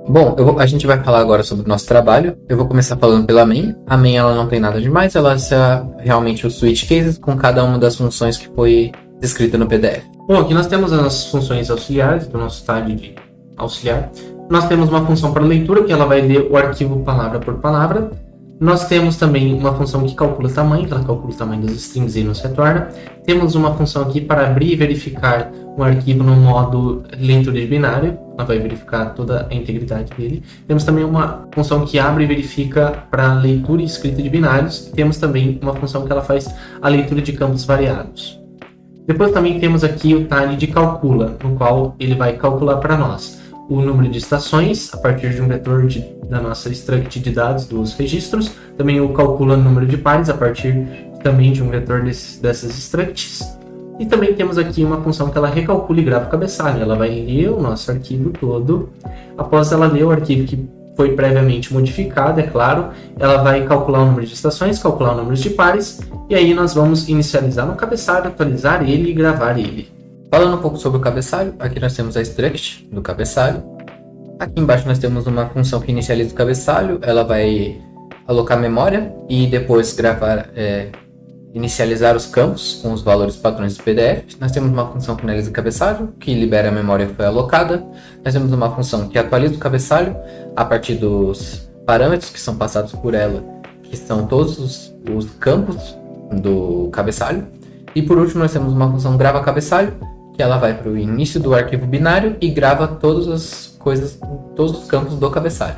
Bom, a gente vai falar agora sobre o nosso trabalho. Eu vou começar falando pela main. A main ela não tem nada demais, ela é realmente o switch cases com cada uma das funções que foi descrita no PDF. Bom, aqui nós temos as nossas funções auxiliares do nosso tag de auxiliar. Nós temos uma função para leitura, que ela vai ler o arquivo palavra por palavra. Nós temos também uma função que calcula o tamanho, que ela calcula o tamanho das strings e nos retorna. Temos uma função aqui para abrir e verificar um arquivo no modo leitura de binário, ela vai verificar toda a integridade dele. Temos também uma função que abre e verifica para leitura e escrita de binários. Temos também uma função que ela faz a leitura de campos variados. Depois também temos aqui o tag de calcula, no qual ele vai calcular para nós o número de estações a partir de um vetor da nossa struct de dados dos registros. Também o calcula o número de pares a partir também de um vetor dessas structs. E também temos aqui uma função que ela recalcula e grava o cabeçalho. Ela vai ler o nosso arquivo todo. Após ela ler o arquivo que foi previamente modificado, é claro, ela vai calcular o número de estações, calcular o número de pares, e aí nós vamos inicializar no cabeçalho, atualizar ele e gravar ele. Falando um pouco sobre o cabeçalho, aqui nós temos a struct do cabeçalho. Aqui embaixo nós temos uma função que inicializa o cabeçalho, ela vai alocar memória e depois gravar, inicializar os campos com os valores padrões do PDF. Nós temos uma função que finaliza o cabeçalho, que libera a memória que foi alocada. Nós temos uma função que atualiza o cabeçalho a partir dos parâmetros que são passados por ela, que são todos os campos do cabeçalho. E por último nós temos uma função grava cabeçalho, que ela vai para o início do arquivo binário e grava todas as coisas, todos os campos do cabeçalho.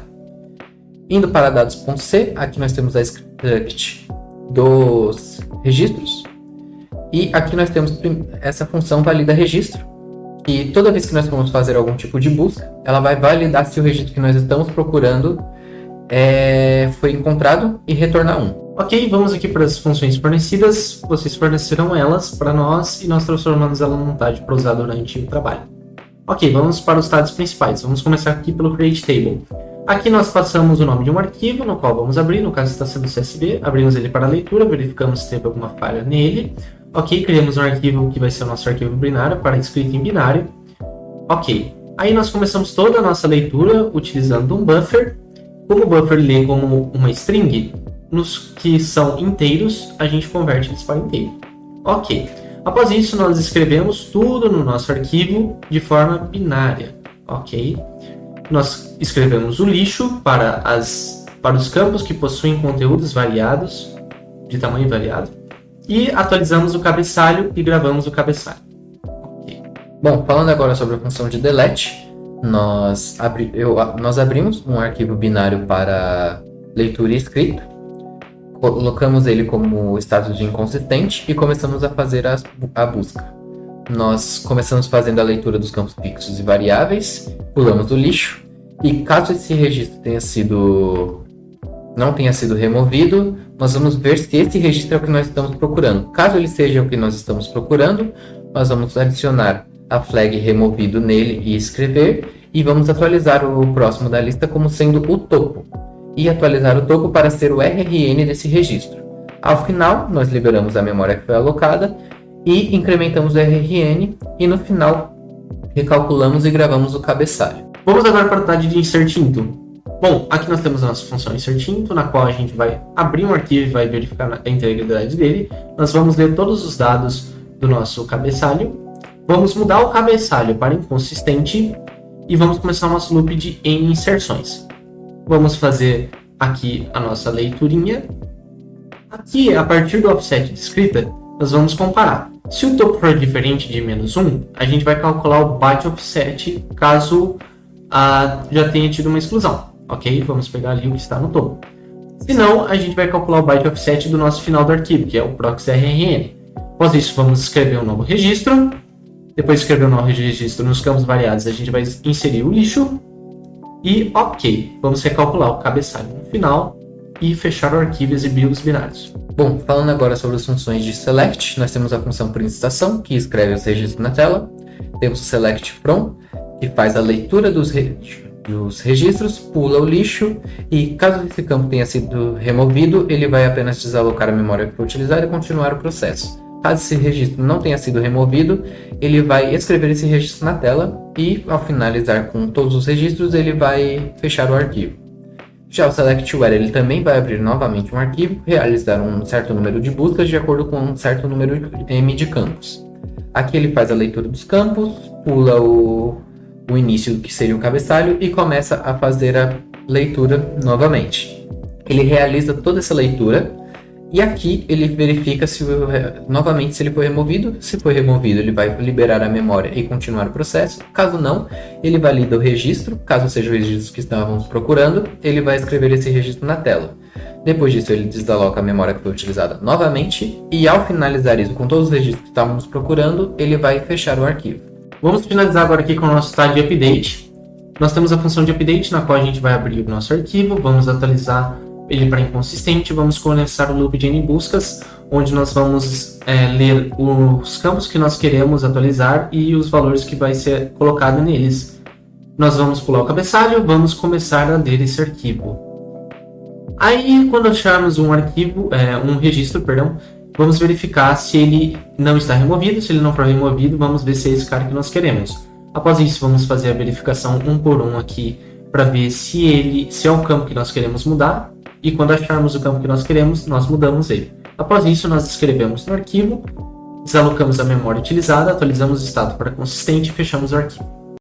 Indo para dados.c, aqui nós temos a struct dos registros. E aqui nós temos essa função valida registro, que toda vez que nós vamos fazer algum tipo de busca, ela vai validar se o registro que nós estamos procurando foi encontrado e retornar 1. Ok, vamos aqui para as funções fornecidas. Vocês forneceram elas para nós e nós transformamos ela num tag para usar durante o trabalho. Ok, vamos para os tags principais. Vamos começar aqui pelo create table. Aqui nós passamos o nome de um arquivo no qual vamos abrir, no caso está sendo CSV, abrimos ele para leitura, verificamos se teve alguma falha nele. Ok, criamos um arquivo que vai ser o nosso arquivo binário para escrita em binário. Ok, aí nós começamos toda a nossa leitura utilizando um buffer. Como o buffer lê como uma string, nos que são inteiros, a gente converte eles para inteiro. Ok, após isso nós escrevemos tudo no nosso arquivo de forma binária. Ok, nós escrevemos o lixo para os campos que possuem conteúdos variados, de tamanho variado, e atualizamos o cabeçalho e gravamos o cabeçalho. Okay. Bom, falando agora sobre a função de delete, nós abrimos um arquivo binário para leitura e escrita, colocamos ele como status de inconsistente e começamos a fazer a busca. Nós começamos fazendo a leitura dos campos fixos e variáveis, pulamos o lixo, e caso esse registro não tenha sido removido, nós vamos ver se esse registro é o que nós estamos procurando. Caso ele seja o que nós estamos procurando, nós vamos adicionar a flag removido nele e escrever, e vamos atualizar o próximo da lista como sendo o topo, e atualizar o topo para ser o RRN desse registro. Ao final, nós liberamos a memória que foi alocada, e incrementamos o RRN, e no final recalculamos e gravamos o cabeçalho. Vamos agora para o tag de insert into. Bom, aqui nós temos a nossa função insert into, na qual a gente vai abrir um arquivo e vai verificar a integridade dele. Nós vamos ler todos os dados do nosso cabeçalho, vamos mudar o cabeçalho para inconsistente e vamos começar o nosso loop de inserções. Vamos fazer aqui a nossa leiturinha. Aqui, a partir do offset de escrita, nós vamos comparar. Se o topo for diferente de -1, a gente vai calcular o byte offset caso já tenha tido uma exclusão. Ok? Vamos pegar ali o que está no topo. Se não, a gente vai calcular o byte offset do nosso final do arquivo, que é o proxy RRN. Após isso, vamos escrever um novo registro. Depois de escrever um novo registro nos campos variados, a gente vai inserir o lixo. E ok, vamos recalcular o cabeçalho no final e fechar o arquivo e exibir os binários. Bom, falando agora sobre as funções de select, nós temos a função print estação, que escreve os registros na tela. Temos o select from, que faz a leitura dos registros, pula o lixo e caso esse campo tenha sido removido, ele vai apenas desalocar a memória que foi utilizada e continuar o processo. Caso esse registro não tenha sido removido, ele vai escrever esse registro na tela e, ao finalizar com todos os registros, ele vai fechar o arquivo. Já o SelectWhere ele também vai abrir novamente um arquivo, realizar um certo número de buscas de acordo com um certo número M de campos. Aqui ele faz a leitura dos campos, pula o início que seria o cabeçalho e começa a fazer a leitura novamente. Ele realiza toda essa leitura e aqui ele verifica novamente se ele foi removido. Se foi removido, ele vai liberar a memória e continuar o processo. Caso não, ele valida o registro. Caso seja o registro que estávamos procurando, ele vai escrever esse registro na tela. Depois disso, ele desaloca a memória que foi utilizada novamente e ao finalizar isso com todos os registros que estávamos procurando, ele vai fechar o arquivo. Vamos finalizar agora aqui com o nosso TAD update. Nós temos a função de update, na qual a gente vai abrir o nosso arquivo, vamos atualizar ele para inconsistente, vamos começar o loop de N buscas, onde nós vamos ler os campos que nós queremos atualizar e os valores que vai ser colocado neles. Nós vamos pular o cabeçalho, vamos começar a ler esse arquivo. Aí, quando acharmos um registro, vamos verificar se ele não está removido. Se ele não for removido, vamos ver se é esse cara que nós queremos. Após isso, vamos fazer a verificação um por um aqui para ver se é o campo que nós queremos mudar. E quando acharmos o campo que nós queremos, nós mudamos ele. Após isso, nós escrevemos no arquivo, desalocamos a memória utilizada, atualizamos o estado para consistente e fechamos o arquivo.